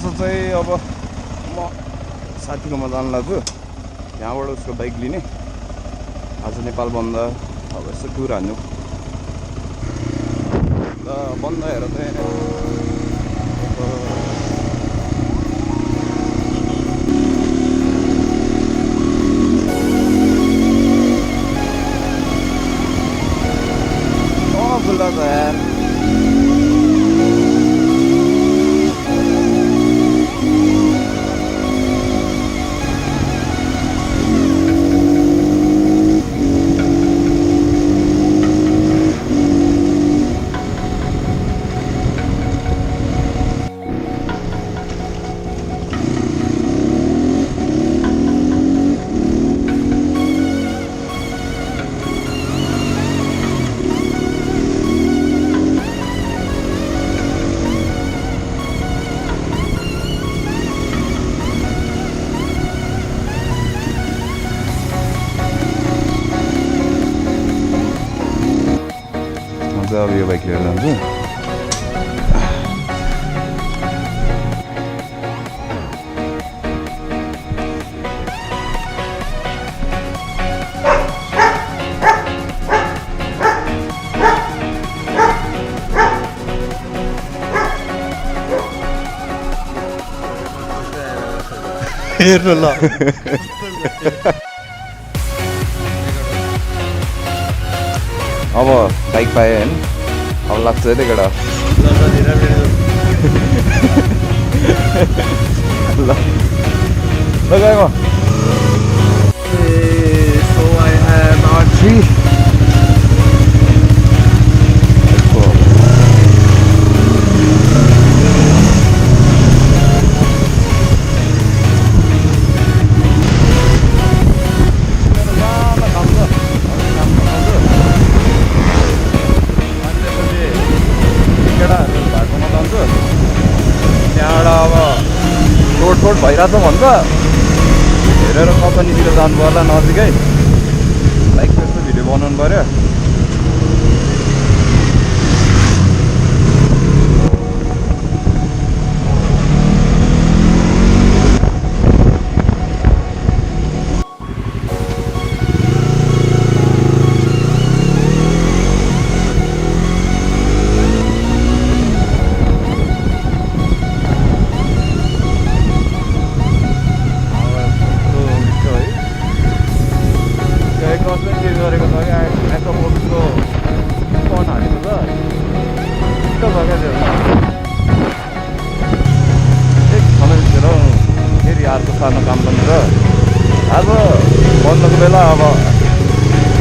आज चाहिँ अब म साथीकोमा जानु लाग्छु यहाँबाट उसको बाइक लिने आज नेपाल बन्द अब यसो टुर हान्नु ल बन्द हेर चाहिँ खुल्ला छ यार अब यो बाइक लिएर जान्छु हेर्नु ल अब बाइक पाएँ होइन अब लाग्छ है केटा ल गएको So I have R3 road भइरहेछ भन्छ हेरेर ककनीतिर जानु पर्ला नजिकै बाइक त्यस्तो भिडियो बनाउनु पर्यो सानो काम पनि र आज बन्दको बेला अब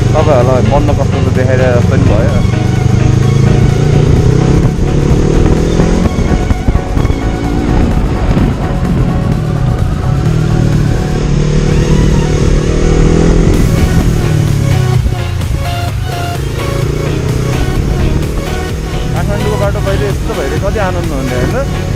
तपाईँहरूलाई बन्द कस्तो त देखाइरहेको जस्तो नि भयो काठमाडौँको बाटो पहिले यस्तो भइदियो कति आनन्द हुने होइन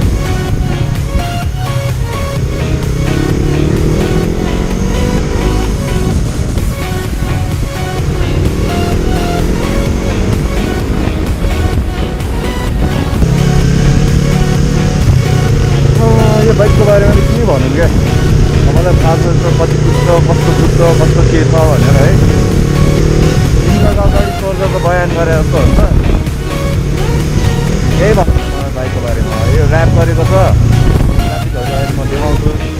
बाइकको बारेमा के भन्नु क्या मलाई थाहा छ कति कुद्छ कस्तो कुद्छ कस्तो के छ भनेर है तिनीहरूको अगाडि सोर्दा त बयान गरे जस्तो हुन्छ यही भन्नु बाइकको बारेमा यो ऱ्याप गरेको छ ट्राफिकहरू अहिले म देखाउँछु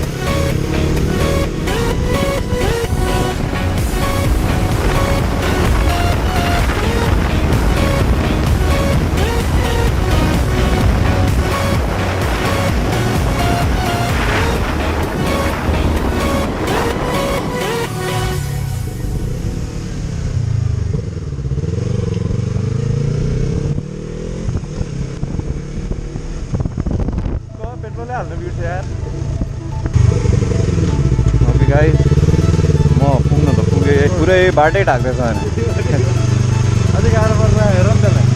हाल्नु बिर्छ यार ओके गाइस म पुग्न त पुगेँ पुरै बाटै ढाक्दैछ होइन अझै गाह्रो पर्छ हेर नि त्यसलाई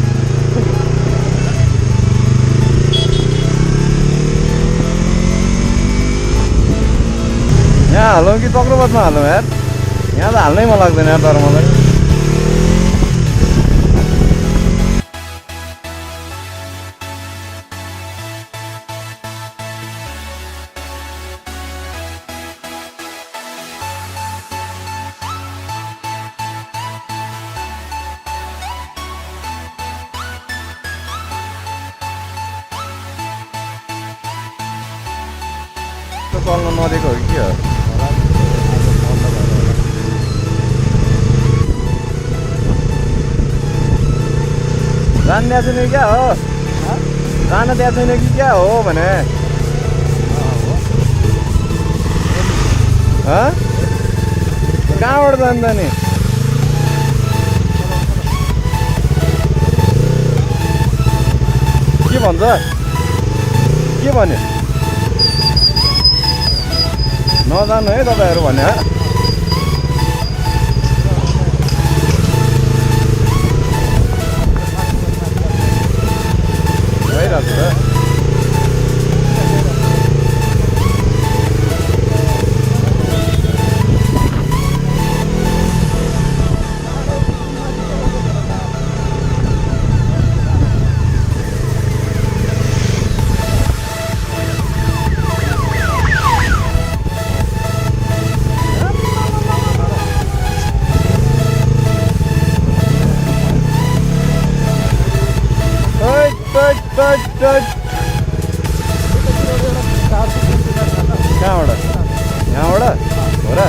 यहाँ हालौँ कि चक्रपथमा हालौँ यार यहाँ त हाल्नै मन लाग्दैन यार तर मलाई त्यस्तो चल्न नदिएको हो कि के हो जान दिएको छैन क्या हो जान दिएको छैन कि क्या हो भने कहाँबाट जान्छ नि के भन्छ के भन्यो नजानु है तपाईँहरू भने भइरहेको छ कहाँबाट यहाँबाट हो र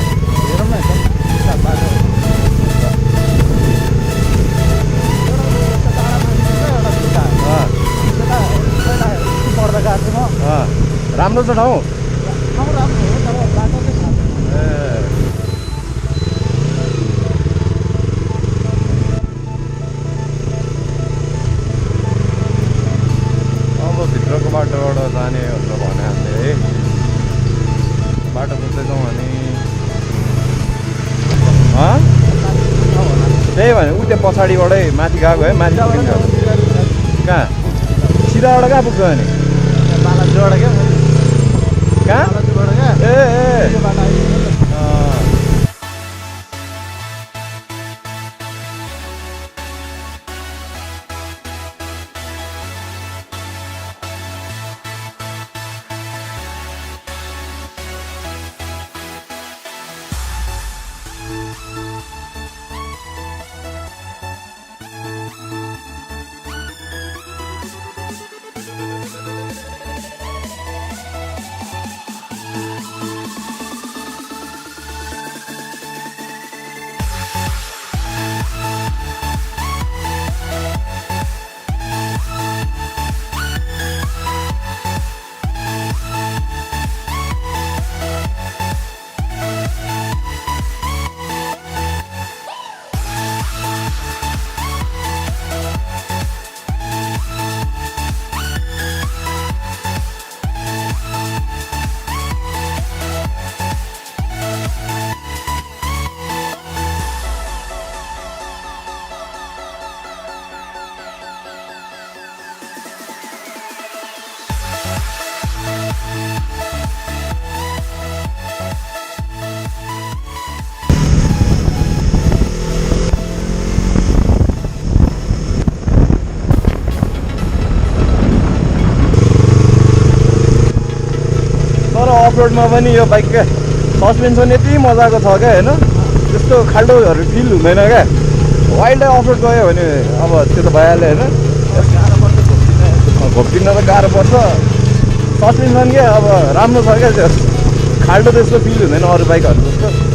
राम्रो छ ठाउँ भित्रको बाटोबाट जाने भनेर भने हामीले है बाटो बुझ्दैछौँ अनि त्यही भने उ त्यहाँ पछाडिबाटै माथि गएको है माथि पुगिन्छ कहाँ सिधाबाट कहाँ पुग्छ अनि कहाँ ए अफरोडमा पनि यो बाइकको सस्पेन्सन यति मजाको छ क्या होइन त्यस्तो खाल्डोहरू फिल हुँदैन क्या वाइल्ड अफरोड गयो भने अब त्यो त भइहाल्यो होइन घोप्टिन त गाह्रो पर्छ सस्पेन्सन क्या अब राम्रो छ क्या त्यो खाल्डो त्यस्तो फिल हुँदैन अरू बाइकहरू जस्तो